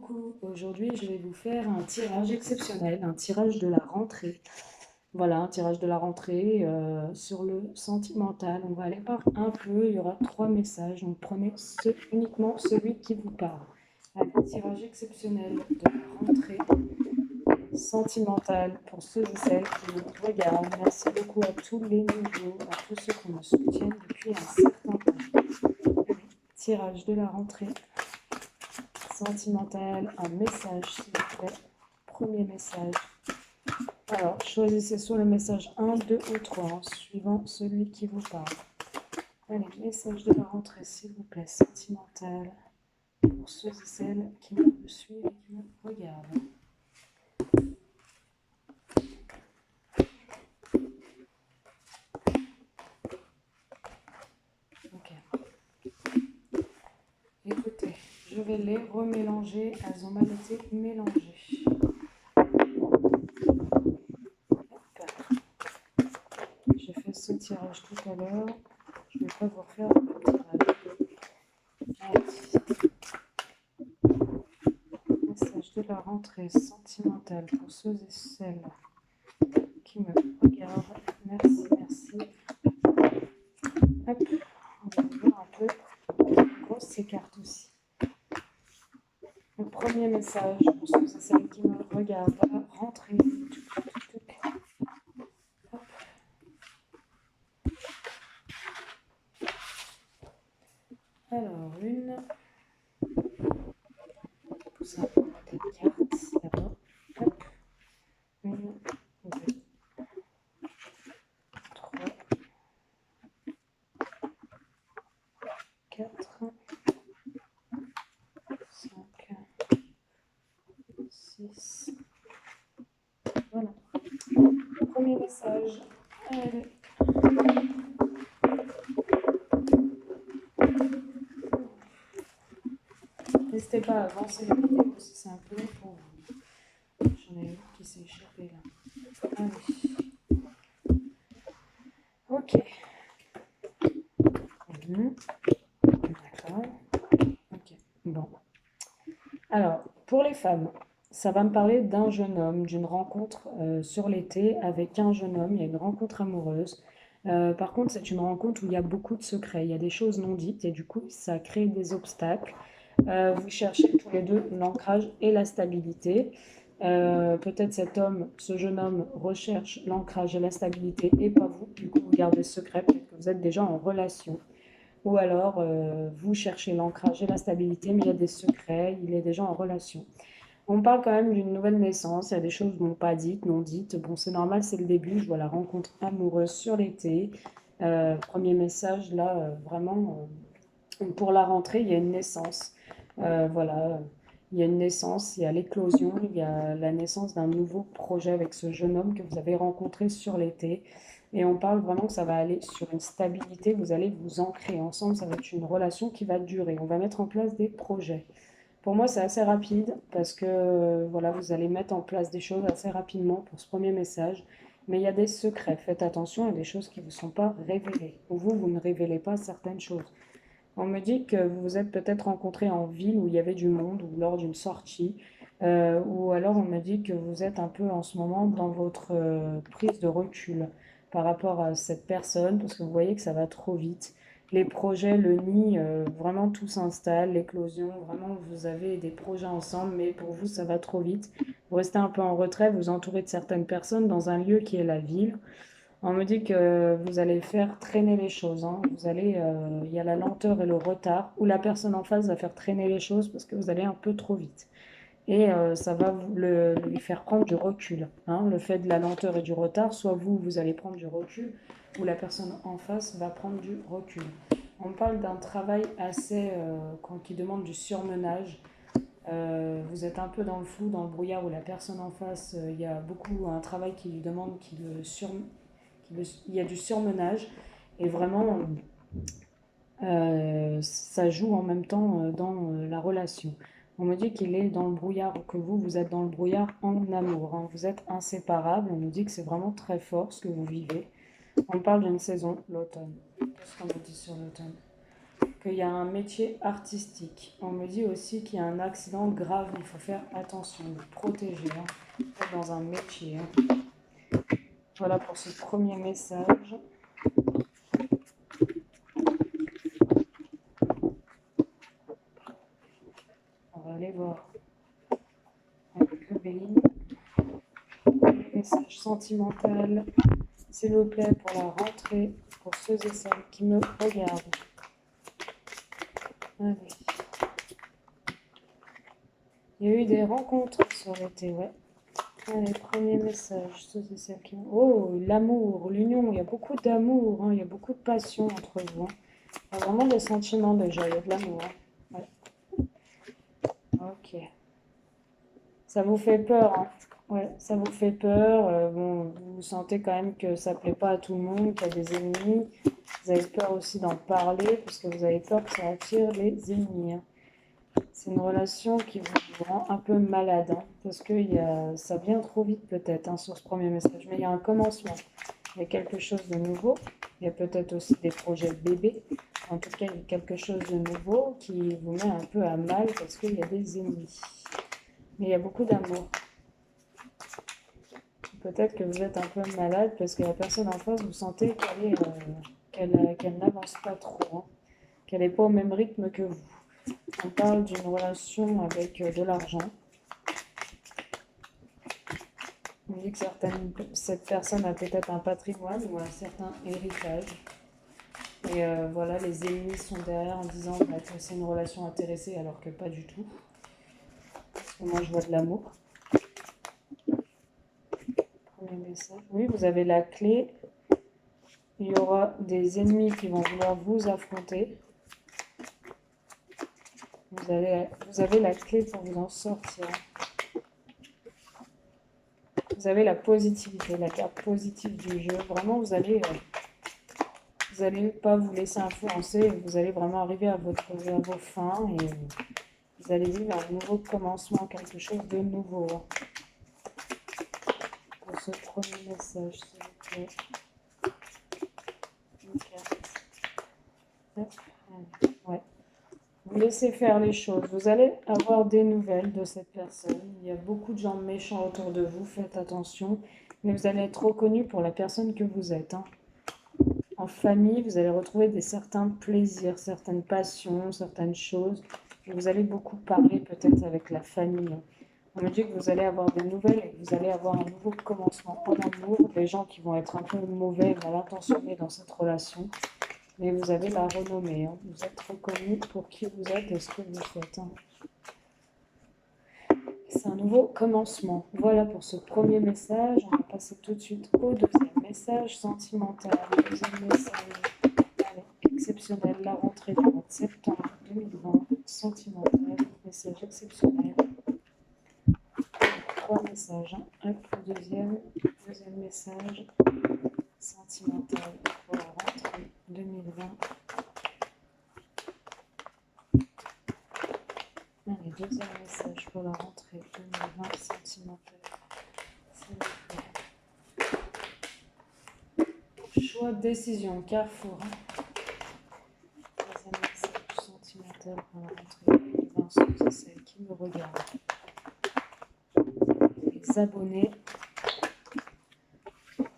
Coucou, aujourd'hui je vais vous faire un tirage exceptionnel, un tirage de la rentrée. Voilà, un tirage de la rentrée sur le sentimental. On va aller voir un peu, il y aura trois messages, donc prenez uniquement celui qui vous parle. Allez, tirage exceptionnel de la rentrée sentimentale pour ceux et celles qui nous regardent. Merci beaucoup à tous les nouveaux, à tous ceux qui me soutiennent depuis un certain temps. Allez, tirage de la rentrée sentimentale, un message s'il vous plaît. Premier message. Alors, choisissez soit le message 1, 2 ou 3, suivant celui qui vous parle. Allez, message de la rentrée, s'il vous plaît, sentimental, pour ceux et celles qui me suivent et qui me regardent. Ok. Écoutez, je vais les remélanger, elles ont mal été mélangées. J'ai fait ce tirage tout à l'heure, je ne vais pas vous refaire le tirage. Message de la rentrée sentimentale pour ceux et celles qui me regardent. Merci, merci. Hop, on va voir un peu grosses ces cartes aussi. Le premier message pour ceux et celles qui me regardent. Voilà, rentrée. Hop. Alors, une. Pousse un peu la carte d'abord. Hop. Une, deux, trois, quatre, cinq, six. Voilà. Premier message. Allez. N'hésitez pas à avancer la vidéo si c'est un peu long pour vous. J'en ai une qui s'est échappée là. Allez. Ok. D'accord. Ok. Bon. Alors, pour les femmes, ça va me parler d'un jeune homme, d'une rencontre sur l'été avec un jeune homme. Il y a une rencontre amoureuse. Par contre, c'est une rencontre où il y a beaucoup de secrets. Il y a des choses non dites et du coup, ça crée des obstacles. Vous cherchez tous les deux l'ancrage et la stabilité. Peut-être cet homme, ce jeune homme recherche l'ancrage et la stabilité et pas vous. Du coup, vous gardez ce secret. Peut-être que vous êtes déjà en relation. Ou alors, vous cherchez l'ancrage et la stabilité, mais il y a des secrets, il est déjà en relation. On parle quand même d'une nouvelle naissance, il y a des choses non pas dites, non dites. Bon, c'est normal, c'est le début, je vois la rencontre amoureuse sur l'été. Premier message, là, vraiment, pour la rentrée, il y a une naissance. Voilà, il y a une naissance, il y a l'éclosion, il y a la naissance d'un nouveau projet avec ce jeune homme que vous avez rencontré sur l'été. Et on parle vraiment que ça va aller sur une stabilité, vous allez vous ancrer ensemble, ça va être une relation qui va durer. On va mettre en place des projets. Pour moi, c'est assez rapide parce que voilà, vous allez mettre en place des choses assez rapidement pour ce premier message. Mais il y a des secrets. Faites attention, il y a des choses qui ne vous sont pas révélées. Ou vous, vous ne révélez pas certaines choses. On me dit que vous vous êtes peut-être rencontrés en ville où il y avait du monde ou lors d'une sortie. Ou alors on me dit que vous êtes un peu en ce moment dans votre prise de recul par rapport à cette personne parce que vous voyez que ça va trop vite. Les projets, le nid, vraiment tout s'installe, l'éclosion, vraiment vous avez des projets ensemble, mais pour vous ça va trop vite. Vous restez un peu en retrait, vous entourez de certaines personnes dans un lieu qui est la ville. On me dit que vous allez faire traîner les choses, hein. Vous allez, il y a la lenteur et le retard, ou la personne en face va faire traîner les choses parce que vous allez un peu trop vite. Et ça va lui faire prendre du recul, hein. Le fait de la lenteur et du retard, soit vous, vous allez prendre du recul, ou la personne en face va prendre du recul. On parle d'un travail assez, qui demande du surmenage. Vous êtes un peu dans le flou, dans le brouillard, où la personne en face, il y a beaucoup un travail qui lui demande, il y a du surmenage et vraiment ça joue en même temps dans la relation. On me dit qu'il est dans le brouillard, que vous êtes dans le brouillard en amour, hein. Vous êtes inséparables. On nous dit que c'est vraiment très fort ce que vous vivez. On parle d'une saison, l'automne. Qu'est-ce qu'on me dit sur l'automne? qu'il y a un métier artistique. On me dit aussi qu'il y a un accident grave, il faut faire attention, vous protéger dans un métier. Voilà pour ce premier message. On va aller voir avec le Béline. Message sentimental, s'il vous plaît, pour la rentrée, pour ceux et celles qui me regardent. Allez. Il y a eu des rencontres sur l'été, ouais. Allez, premier message, ceux et celles qui... Oh, l'amour, l'union, il y a beaucoup d'amour, il y a beaucoup de passion entre vous. Il y a vraiment des sentiments déjà, il y a de l'amour. Ouais. Ok. Ça vous fait peur, Ouais, ça vous fait peur. Bon, vous sentez quand même que ça plaît pas à tout le monde, qu'il y a des ennemis. Vous avez peur aussi d'en parler, parce que vous avez peur que ça attire les ennemis. C'est une relation qui vous rend un peu malade, parce que ça vient trop vite peut-être sur ce premier message. Mais il y a un commencement, il y a quelque chose de nouveau. Il y a peut-être aussi des projets bébés. En tout cas, il y a quelque chose de nouveau qui vous met un peu à mal parce qu'il y a des ennemis. Mais il y a beaucoup d'amour. Peut-être que vous êtes un peu malade parce que la personne en face, vous sentez qu'elle n'avance pas trop, qu'elle n'est pas au même rythme que vous. On parle d'une relation avec de l'argent. On dit que cette personne a peut-être un patrimoine ou un certain héritage. Et voilà, les ennemis sont derrière en disant que c'est une relation intéressée alors que pas du tout. Parce que moi, je vois de l'amour. Premier message. Oui, vous avez la clé. Il y aura des ennemis qui vont vouloir vous affronter. Vous avez la clé pour vous en sortir. Vous avez la positivité, la carte positive du jeu. Vraiment, vous allez pas vous laisser influencer. Vous allez vraiment arriver à vos fins et vous allez vivre un nouveau commencement, quelque chose de nouveau. Pour ce premier message, s'il vous plaît. Une carte. Ouais. Vous laissez faire les choses. Vous allez avoir des nouvelles de cette personne. Il y a beaucoup de gens méchants autour de vous. Faites attention. Mais vous allez être reconnu pour la personne que vous êtes. En famille, vous allez retrouver certains plaisirs, certaines passions, certaines choses. Et vous allez beaucoup parler peut-être avec la famille. On me dit que vous allez avoir des nouvelles et que vous allez avoir un nouveau commencement en amour. Des gens qui vont être un peu mauvais, mal intentionnés dans cette relation. Mais vous avez la renommée. Vous êtes reconnu pour qui vous êtes et ce que vous faites. C'est un nouveau commencement. Voilà pour ce premier message. On va passer tout de suite au deuxième message sentimental. Deuxième message exceptionnel. La rentrée du mois de septembre 2020. Sentimental. Message exceptionnel. Trois messages. Hop, le deuxième message sentimental pour la rentrée 2020. Allez, deuxième message pour la rentrée 2020 sentimentale. Choix de décision, carrefour. Deuxième message sentimental pour la rentrée 2020, ceux et celles qui me regardent. Les abonnés.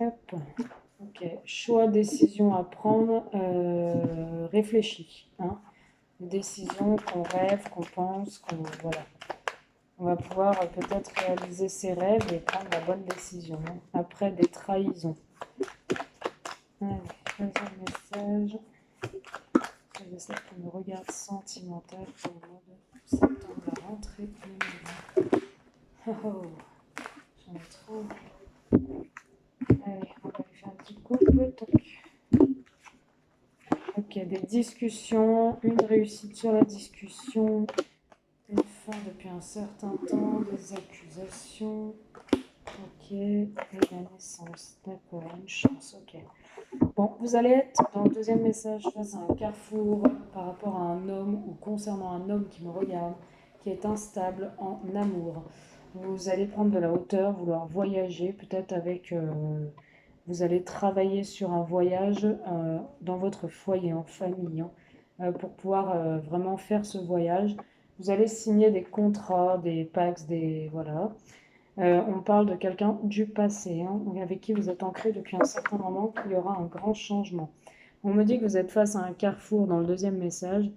Hop. Ok, choix, décision à prendre, réfléchi. Une décision qu'on rêve, qu'on pense, voilà. On va pouvoir peut-être réaliser ses rêves et prendre la bonne décision après des trahisons. Allez, deuxième message. Je sais qu'on me regarde sentimental pour le mois de septembre, la rentrée 2020. Oh, j'en ai trop. Allez, on va lui faire un petit coup de toc. Ok, des discussions, une réussite sur la discussion, une fin depuis un certain temps, des accusations. Ok, et la naissance. D'accord, une chance, ok. Bon, vous allez être dans le deuxième message face à un carrefour par rapport à un homme ou concernant un homme qui me regarde, qui est instable en amour. Vous allez prendre de la hauteur, vouloir voyager, peut-être vous allez travailler sur un voyage dans votre foyer, en famille. pour pouvoir vraiment faire ce voyage. Vous allez signer des contrats, des pactes, des... Voilà. On parle de quelqu'un du passé, hein, avec qui vous êtes ancré depuis un certain moment, qu'il y aura un grand changement. On me dit que vous êtes face à un carrefour dans le deuxième message,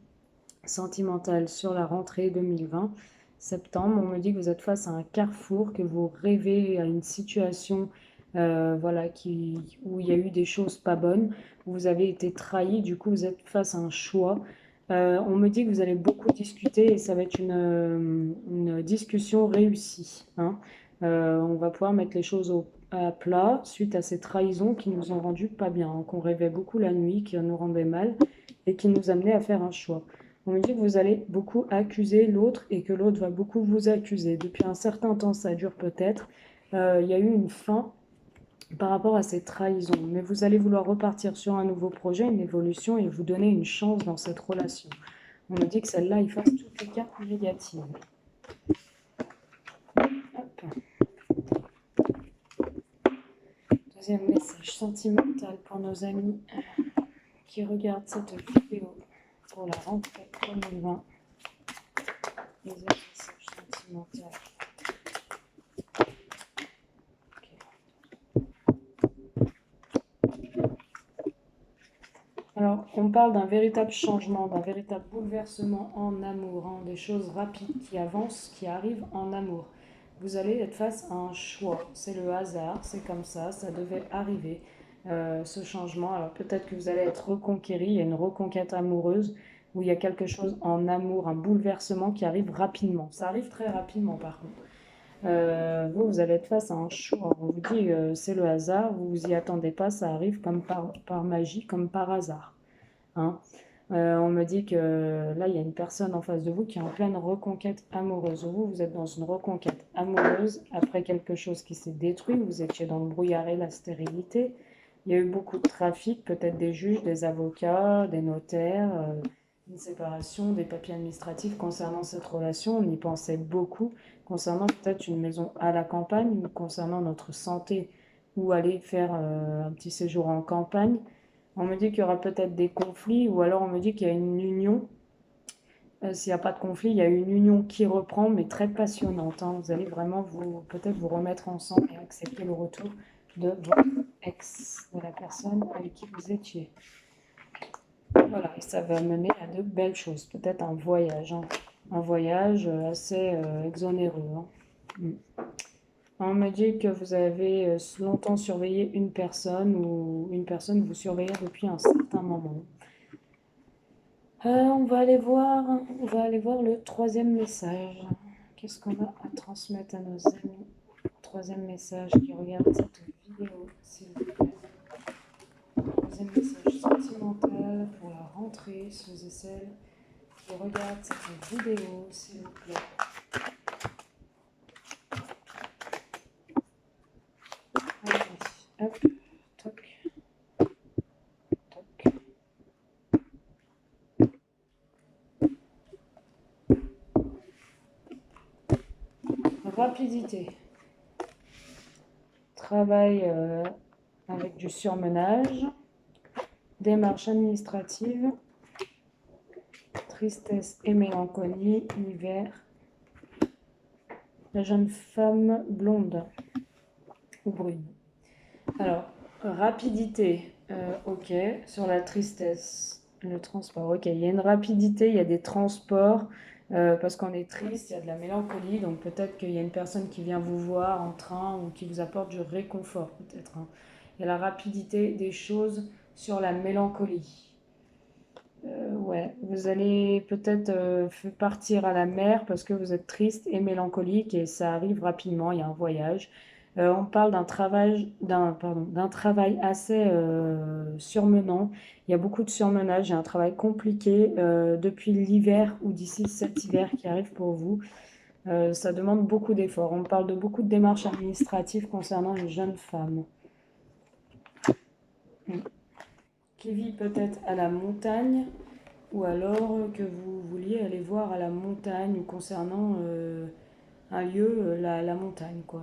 sentimental sur la rentrée 2020, septembre. On me dit que vous êtes face à un carrefour, que vous rêvez à une situation voilà, où il y a eu des choses pas bonnes, où vous avez été trahi, du coup vous êtes face à un choix. On me dit que vous allez beaucoup discuter et ça va être une discussion réussie, hein. On va pouvoir mettre les choses à plat suite à ces trahisons qui nous ont rendu pas bien, hein, qu'on rêvait beaucoup la nuit, qui nous rendaient mal et qui nous amenaient à faire un choix. On me dit que vous allez beaucoup accuser l'autre et que l'autre va beaucoup vous accuser. Depuis un certain temps, ça dure peut-être. Il y a eu une fin par rapport à ces trahisons, mais vous allez vouloir repartir sur un nouveau projet, une évolution et vous donner une chance dans cette relation. On me dit que celle-là, il fasse toutes les cartes négatives. Hop. Deuxième message sentimental pour nos amis qui regardent cette vidéo pour la rentrée 2020. Deuxième message sentimental. Alors, on parle d'un véritable changement, d'un véritable bouleversement en amour, hein, des choses rapides qui avancent, qui arrivent en amour. Vous allez être face à un choix. C'est le hasard, c'est comme ça devait arriver, ce changement. Alors peut-être que vous allez être reconquéri, il y a une reconquête amoureuse, où il y a quelque chose en amour, un bouleversement qui arrive rapidement. Ça arrive très rapidement par contre. Vous allez être face à un choix. On vous dit c'est le hasard, vous vous y attendez pas, ça arrive comme par magie, comme par hasard, hein. On me dit que là, il y a une personne en face de vous qui est en pleine reconquête amoureuse. Vous êtes dans une reconquête amoureuse après quelque chose qui s'est détruit. Vous étiez dans le brouillard et la stérilité. Il y a eu beaucoup de trafic, peut-être des juges, des avocats, des notaires, une séparation, des papiers administratifs concernant cette relation. On y pensait beaucoup, concernant peut-être une maison à la campagne, ou concernant notre santé, ou aller faire un petit séjour en campagne. On me dit qu'il y aura peut-être des conflits, ou alors on me dit qu'il y a une union. S'il n'y a pas de conflit, il y a une union qui reprend, mais très passionnante, hein. Vous allez vraiment peut-être vous remettre ensemble et accepter le retour de votre ex, de la personne avec qui vous étiez. Voilà, et ça va mener à de belles choses. Peut-être un voyage, hein. Un voyage assez exonéreux, hein. Mm. On me dit que vous avez longtemps surveillé une personne ou une personne que vous surveillez depuis un certain moment. On va aller voir le troisième message. Qu'est-ce qu'on a à transmettre à nos amis? Troisième message qui regarde cette vidéo, s'il vous plaît. Troisième message sentimental pour la rentrée, ceux et celles qui regardent cette vidéo, s'il vous plaît. Allez, hop, toc, toc. Rapidité. Travail avec du surmenage. Démarche administrative. Tristesse et mélancolie. Hiver. La jeune femme blonde ou brune. Alors, rapidité, ok. Sur la tristesse, le transport, ok. Il y a une rapidité, il y a des transports, parce qu'on est triste, il y a de la mélancolie, donc peut-être qu'il y a une personne qui vient vous voir en train ou qui vous apporte du réconfort, peut-être, hein. Il y a la rapidité des choses sur la mélancolie. Ouais, vous allez peut-être partir à la mer parce que vous êtes triste et mélancolique et ça arrive rapidement, il y a un voyage. On parle d'un travail assez surmenant. Il y a beaucoup de surmenage, il y a un travail compliqué depuis l'hiver ou d'ici cet hiver qui arrive pour vous. Ça demande beaucoup d'efforts. On parle de beaucoup de démarches administratives concernant une jeune femme. Mm. Qui vit peut-être à la montagne, ou alors que vous vouliez aller voir à la montagne ou concernant un lieu, la montagne, quoi,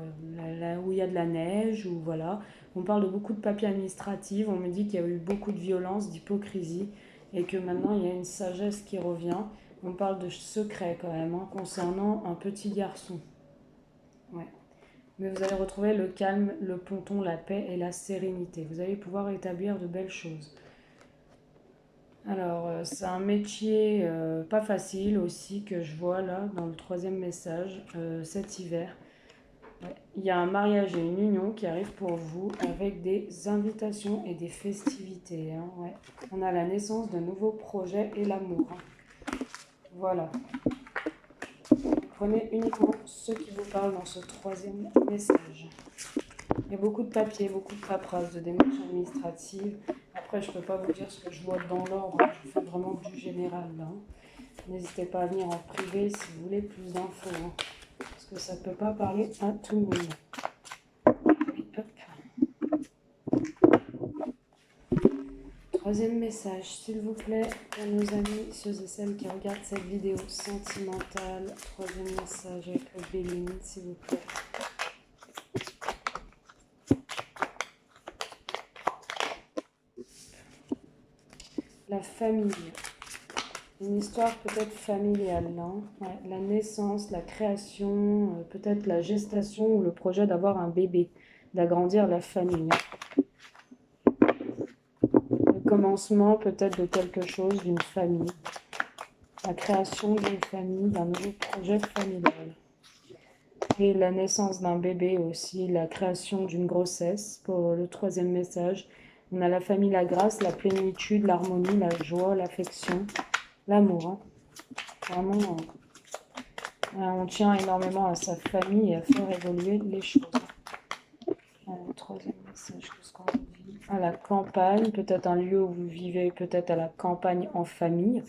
où il y a de la neige, ou voilà. On parle de beaucoup de papiers administratifs, on me dit qu'il y a eu beaucoup de violence, d'hypocrisie, et que maintenant il y a une sagesse qui revient. On parle de secret quand même, hein, concernant un petit garçon. Ouais. Mais vous allez retrouver le calme, le ponton, la paix et la sérénité. Vous allez pouvoir établir de belles choses. Alors, c'est un métier pas facile aussi que je vois là dans le troisième message cet hiver. Ouais. Il y a un mariage et une union qui arrivent pour vous avec des invitations et des festivités, hein, ouais. On a la naissance de nouveaux projets et l'amour, hein. Voilà. Prenez uniquement ce qui vous parle dans ce troisième message. Il y a beaucoup de papiers, beaucoup de paperasse, de démarches administratives. Après, je ne peux pas vous dire ce que je vois dans l'ordre. Je fais vraiment du général là, hein. N'hésitez pas à venir en privé si vous voulez plus d'infos, hein, parce que ça ne peut pas parler à tout le monde. Hop. Troisième message, s'il vous plaît, pour nos amis, ceux et celles qui regardent cette vidéo sentimentale. Troisième message avec le Béline, s'il vous plaît. La famille. Une histoire peut-être familiale, là, hein. Ouais, la naissance, la création, peut-être la gestation ou le projet d'avoir un bébé, d'agrandir la famille. Le commencement peut-être de quelque chose, d'une famille. La création d'une famille, d'un nouveau projet familial. Et la naissance d'un bébé aussi, la création d'une grossesse pour le troisième message. On a la famille, la grâce, la plénitude, l'harmonie, la joie, l'affection, l'amour, hein. Vraiment, on tient énormément à sa famille et à faire évoluer les choses. Troisième message, qu'est-ce qu'on vit? À la campagne, peut-être un lieu où vous vivez, peut-être à la campagne en famille.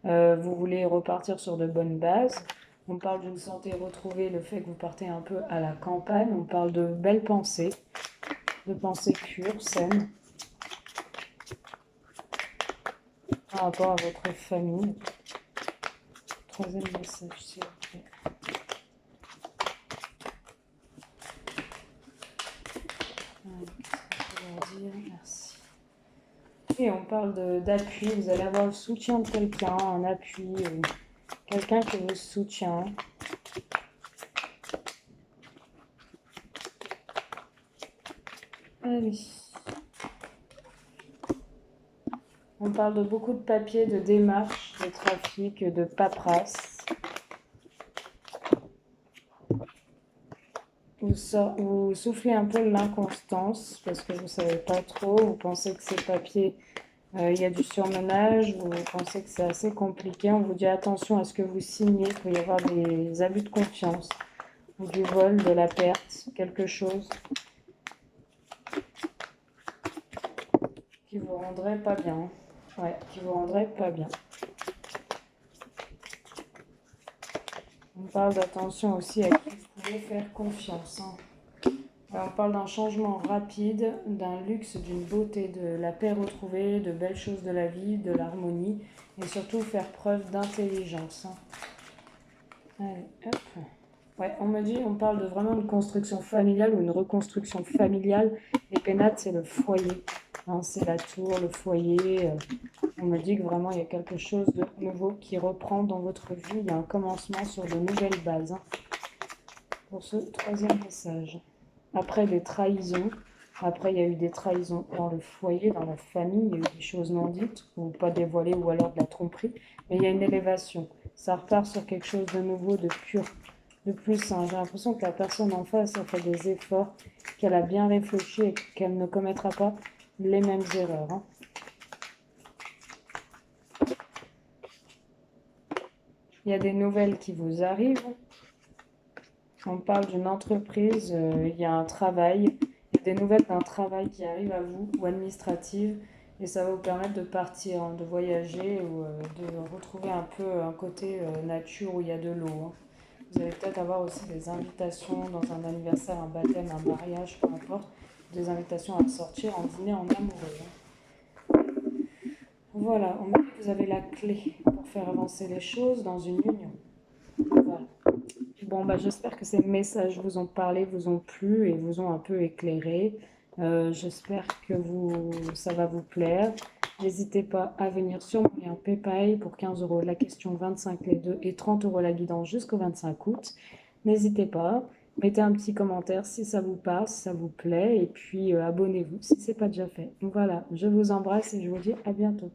Vous voulez repartir sur de bonnes bases. On parle d'une santé retrouvée, le fait que vous partez un peu à la campagne. On parle de belles pensées, de pensées pures, saines, par rapport à votre famille. Troisième message, s'il vous plaît. Merci. Et on parle d'appui. Vous allez avoir le soutien de quelqu'un, un appui, quelqu'un qui vous soutient. Allez. On parle de beaucoup de papiers, de démarches, de trafic, de paperasse. Vous soufflez un peu l'inconstance parce que vous ne savez pas trop, vous pensez que ces papiers, il y a du surmenage, vous pensez que c'est assez compliqué. On vous dit attention à ce que vous signez, il peut y avoir des abus de confiance, ou du vol, de la perte, quelque chose qui vous rendrait pas bien. Ouais, qui vous rendrait pas bien. On parle d'attention aussi à qui vous pouvez faire confiance, hein. On parle d'un changement rapide, d'un luxe, d'une beauté, de la paix retrouvée, de belles choses de la vie, de l'harmonie, et surtout faire preuve d'intelligence, hein. Allez, hop. Ouais, on me dit, on parle de vraiment une construction familiale ou une reconstruction familiale. Les pénates, c'est le foyer, hein, c'est la tour, le foyer. On me dit que vraiment, il y a quelque chose de nouveau qui reprend dans votre vie. Il y a un commencement sur de nouvelles bases, hein, pour ce troisième message. Après des trahisons, après il y a eu des trahisons dans le foyer, dans la famille, il y a eu des choses non dites ou pas dévoilées ou alors de la tromperie, mais il y a une élévation. Ça repart sur quelque chose de nouveau, de pur, de plus sain. J'ai l'impression que la personne en face a fait des efforts, qu'elle a bien réfléchi et qu'elle ne commettra pas les mêmes erreurs, hein. Il y a des nouvelles qui vous arrivent. On parle d'une entreprise, il y a un travail, il y a des nouvelles d'un travail qui arrive à vous ou administrative et ça va vous permettre de partir, hein, de voyager ou de retrouver un peu un côté nature où il y a de l'eau, hein. Vous allez peut-être avoir aussi des invitations dans un anniversaire, un baptême, un mariage, peu importe, des invitations à sortir, en dîner, en amoureux, hein. Voilà, on me dit que vous avez la clé pour faire avancer les choses dans une union. Voilà. Bon, bah, j'espère que ces messages vous ont parlé, vous ont plu et vous ont un peu éclairé. J'espère que ça va vous plaire. N'hésitez pas à venir sur mon lien PayPal pour 15 euros la question 25 les deux et 30 euros la guidance jusqu'au 25 août. N'hésitez pas, mettez un petit commentaire si ça vous parle, si ça vous plaît, et puis abonnez-vous si ce n'est pas déjà fait. Donc voilà, je vous embrasse et je vous dis à bientôt.